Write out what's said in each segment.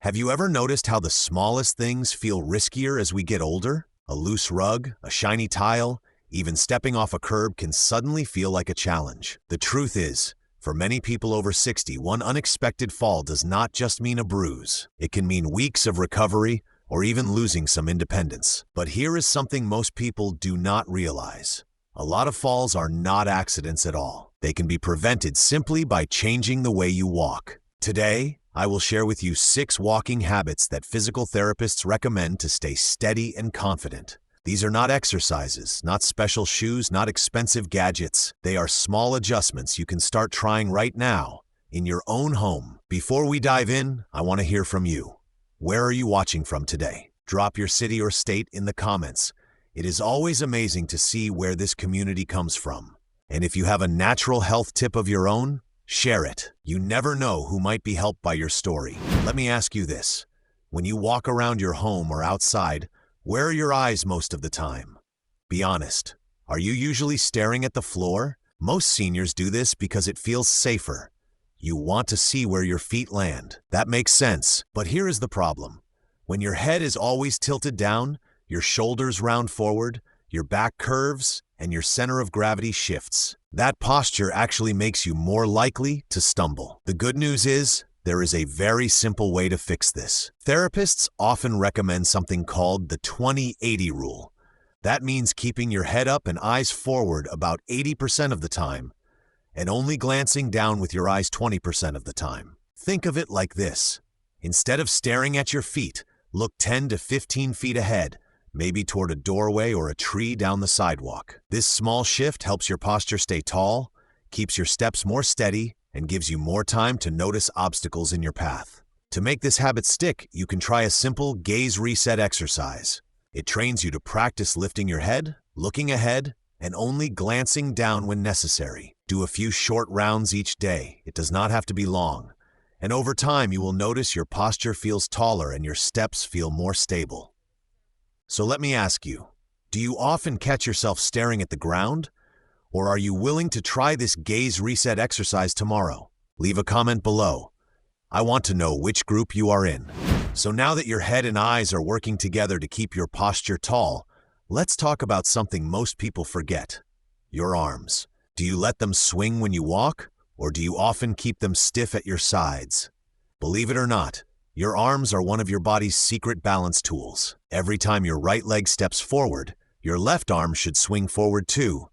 Have you ever noticed how the smallest things feel riskier as we get older? A loose rug, a shiny tile, even stepping off a curb can suddenly feel like a challenge. The truth is, for many people over 60, one unexpected fall does not just mean a bruise. It can mean weeks of recovery or even losing some independence. But here is something most people do not realize. A lot of falls are not accidents at all. They can be prevented simply by changing the way you walk. Today, I will share with you 6 walking habits that physical therapists recommend to stay steady and confident. These are not exercises, not special shoes, not expensive gadgets. They are small adjustments you can start trying right now in your own home. Before we dive in, I want to hear from you. Where are you watching from today? Drop your city or state in the comments. It is always amazing to see where this community comes from. And if you have a natural health tip of your own, share it. You never know who might be helped by your story. Let me ask you this. When you walk around your home or outside, where are your eyes most of the time? Be honest. Are you usually staring at the floor? Most seniors do this because it feels safer. You want to see where your feet land. That makes sense. But here is the problem. When your head is always tilted down, your shoulders round forward, your back curves, and your center of gravity shifts. That posture actually makes you more likely to stumble. The good news is, there is a very simple way to fix this. Therapists often recommend something called the 20-80 rule. That means keeping your head up and eyes forward about 80% of the time, and only glancing down with your eyes 20% of the time. Think of it like this. Instead of staring at your feet, look 10 to 15 feet ahead, maybe toward a doorway or a tree down the sidewalk. This small shift helps your posture stay tall, keeps your steps more steady, and gives you more time to notice obstacles in your path. To make this habit stick, you can try a simple gaze reset exercise. It trains you to practice lifting your head, looking ahead, and only glancing down when necessary. Do a few short rounds each day. It does not have to be long. And over time, you will notice your posture feels taller and your steps feel more stable. So let me ask you, do you often catch yourself staring at the ground? Or are you willing to try this gaze reset exercise tomorrow? Leave a comment below. I want to know which group you are in. So now that your head and eyes are working together to keep your posture tall, let's talk about something most people forget. Your arms. Do you let them swing when you walk? Or do you often keep them stiff at your sides? Believe it or not, your arms are one of your body's secret balance tools. Every time your right leg steps forward, your left arm should swing forward too,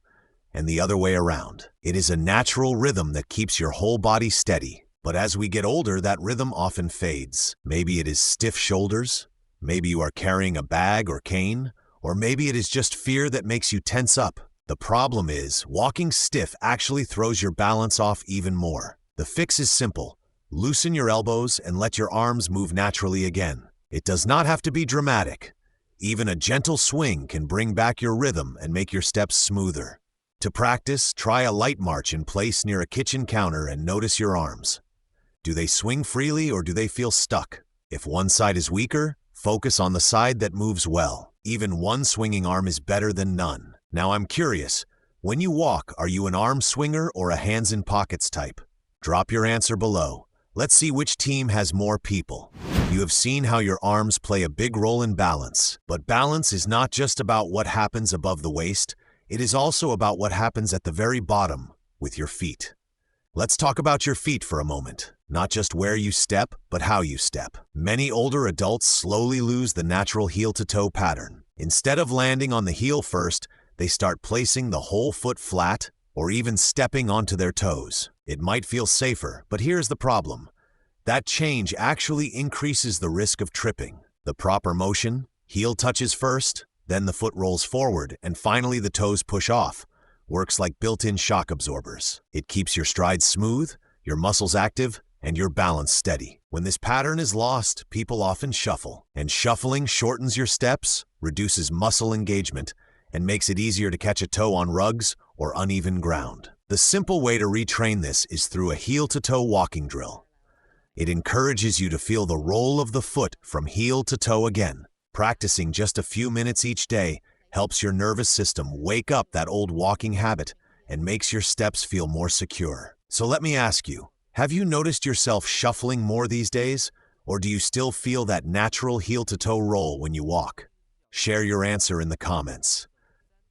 and the other way around. It is a natural rhythm that keeps your whole body steady. But as we get older, that rhythm often fades. Maybe it is stiff shoulders, maybe you are carrying a bag or cane, or maybe it is just fear that makes you tense up. The problem is, walking stiff actually throws your balance off even more. The fix is simple. Loosen your elbows and let your arms move naturally again. It does not have to be dramatic. Even a gentle swing can bring back your rhythm and make your steps smoother. To practice, try a light march in place near a kitchen counter and notice your arms. Do they swing freely or do they feel stuck? If one side is weaker, focus on the side that moves well. Even one swinging arm is better than none. Now I'm curious, when you walk, are you an arm swinger or a hands in pockets type? Drop your answer below. Let's see which team has more people. You have seen how your arms play a big role in balance, but balance is not just about what happens above the waist, it is also about what happens at the very bottom, with your feet. Let's talk about your feet for a moment. Not just where you step, but how you step. Many older adults slowly lose the natural heel-to-toe pattern. Instead of landing on the heel first, they start placing the whole foot flat, or even stepping onto their toes. It might feel safer, but here's the problem. That change actually increases the risk of tripping. The proper motion, heel touches first, then the foot rolls forward, and finally the toes push off, works like built-in shock absorbers. It keeps your stride smooth, your muscles active, and your balance steady. When this pattern is lost, people often shuffle, and shuffling shortens your steps, reduces muscle engagement, and makes it easier to catch a toe on rugs or uneven ground. The simple way to retrain this is through a heel-to-toe walking drill. It encourages you to feel the roll of the foot from heel to toe again. Practicing just a few minutes each day helps your nervous system wake up that old walking habit and makes your steps feel more secure. So let me ask you, have you noticed yourself shuffling more these days? Or do you still feel that natural heel-to-toe roll when you walk? Share your answer in the comments.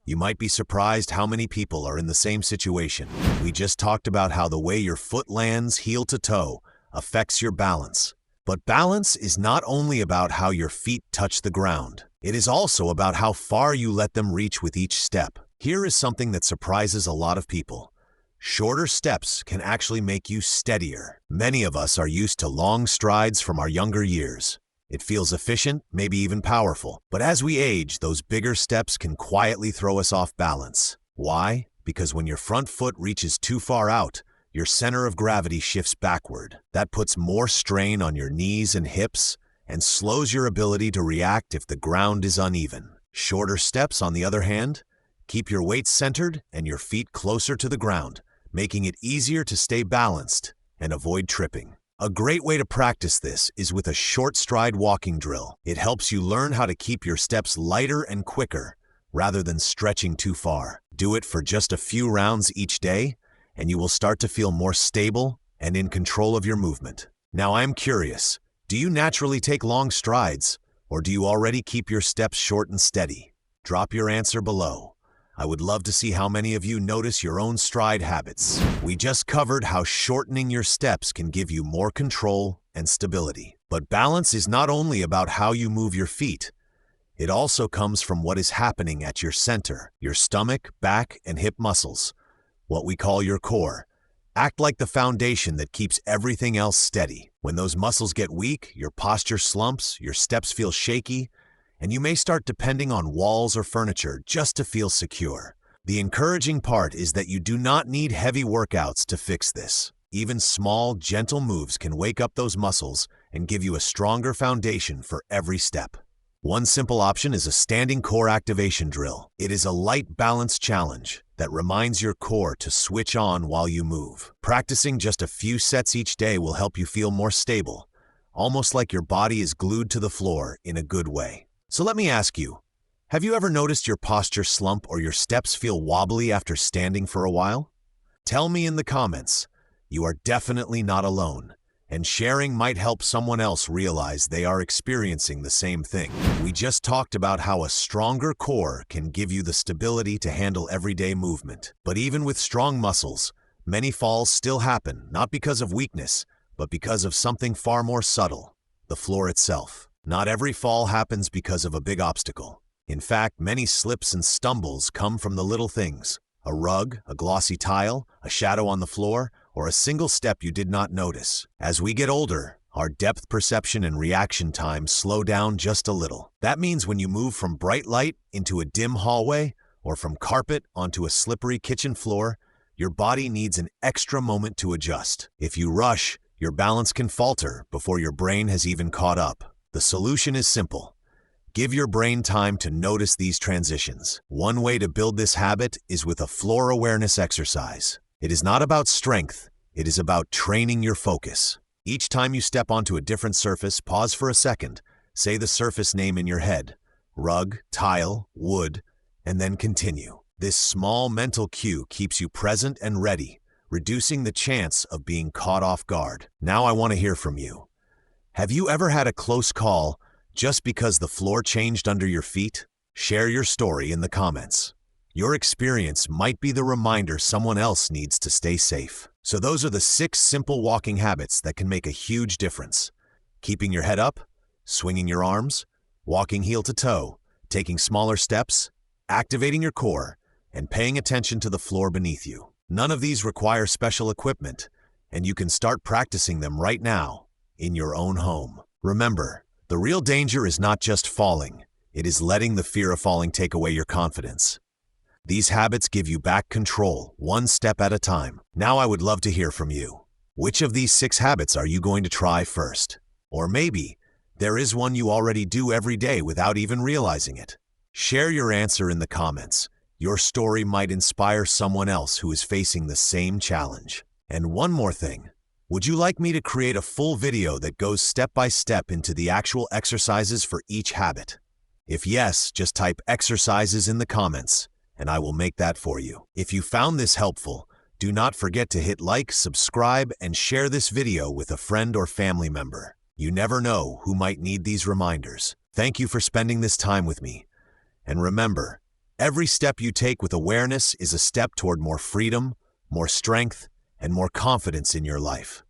You might be surprised how many people are in the same situation. We just talked about how the way your foot lands heel to toe affects your balance. But balance is not only about how your feet touch the ground. It is also about how far you let them reach with each step. Here is something that surprises a lot of people. Shorter steps can actually make you steadier. Many of us are used to long strides from our younger years. It feels efficient, maybe even powerful. But as we age, those bigger steps can quietly throw us off balance. Why? Because when your front foot reaches too far out, your center of gravity shifts backward. That puts more strain on your knees and hips and slows your ability to react if the ground is uneven. Shorter steps, on the other hand, keep your weight centered and your feet closer to the ground, making it easier to stay balanced and avoid tripping. A great way to practice this is with a short stride walking drill. It helps you learn how to keep your steps lighter and quicker rather than stretching too far. Do it for just a few rounds each day, and you will start to feel more stable and in control of your movement. Now I'm curious, do you naturally take long strides, or do you already keep your steps short and steady? Drop your answer below. I would love to see how many of you notice your own stride habits. We just covered how shortening your steps can give you more control and stability. But balance is not only about how you move your feet. It also comes from what is happening at your center, your stomach, back, and hip muscles, what we call your core. Act like the foundation that keeps everything else steady. When those muscles get weak, your posture slumps, your steps feel shaky, and you may start depending on walls or furniture just to feel secure. The encouraging part is that you do not need heavy workouts to fix this. Even small, gentle moves can wake up those muscles and give you a stronger foundation for every step. One simple option is a standing core activation drill. It is a light balance challenge that reminds your core to switch on while you move. Practicing just a few sets each day will help you feel more stable, almost like your body is glued to the floor in a good way. So let me ask you, have you ever noticed your posture slump or your steps feel wobbly after standing for a while? Tell me in the comments. You are definitely not alone, and sharing might help someone else realize they are experiencing the same thing. We just talked about how a stronger core can give you the stability to handle everyday movement. But even with strong muscles, many falls still happen, not because of weakness, but because of something far more subtle, the floor itself. Not every fall happens because of a big obstacle. In fact, many slips and stumbles come from the little things: a rug, a glossy tile, a shadow on the floor, or a single step you did not notice. As we get older, our depth perception and reaction time slow down just a little. That means when you move from bright light into a dim hallway, or from carpet onto a slippery kitchen floor, your body needs an extra moment to adjust. If you rush, your balance can falter before your brain has even caught up. The solution is simple. Give your brain time to notice these transitions. One way to build this habit is with a floor awareness exercise. It is not about strength, it is about training your focus. Each time you step onto a different surface, pause for a second, say the surface name in your head: rug, tile, wood, and then continue. This small mental cue keeps you present and ready, reducing the chance of being caught off guard. Now I want to hear from you. Have you ever had a close call just because the floor changed under your feet? Share your story in the comments. Your experience might be the reminder someone else needs to stay safe. So those are the 6 simple walking habits that can make a huge difference. Keeping your head up, swinging your arms, walking heel to toe, taking smaller steps, activating your core, and paying attention to the floor beneath you. None of these require special equipment, and you can start practicing them right now in your own home. Remember, the real danger is not just falling, it is letting the fear of falling take away your confidence. These habits give you back control, one step at a time. Now I would love to hear from you. Which of these 6 habits are you going to try first? Or maybe there is one you already do every day without even realizing it. Share your answer in the comments. Your story might inspire someone else who is facing the same challenge. And one more thing. Would you like me to create a full video that goes step by step into the actual exercises for each habit? If yes, just type exercises in the comments, and I will make that for you. If you found this helpful, do not forget to hit like, subscribe, and share this video with a friend or family member. You never know who might need these reminders. Thank you for spending this time with me. And remember, every step you take with awareness is a step toward more freedom, more strength, and more confidence in your life.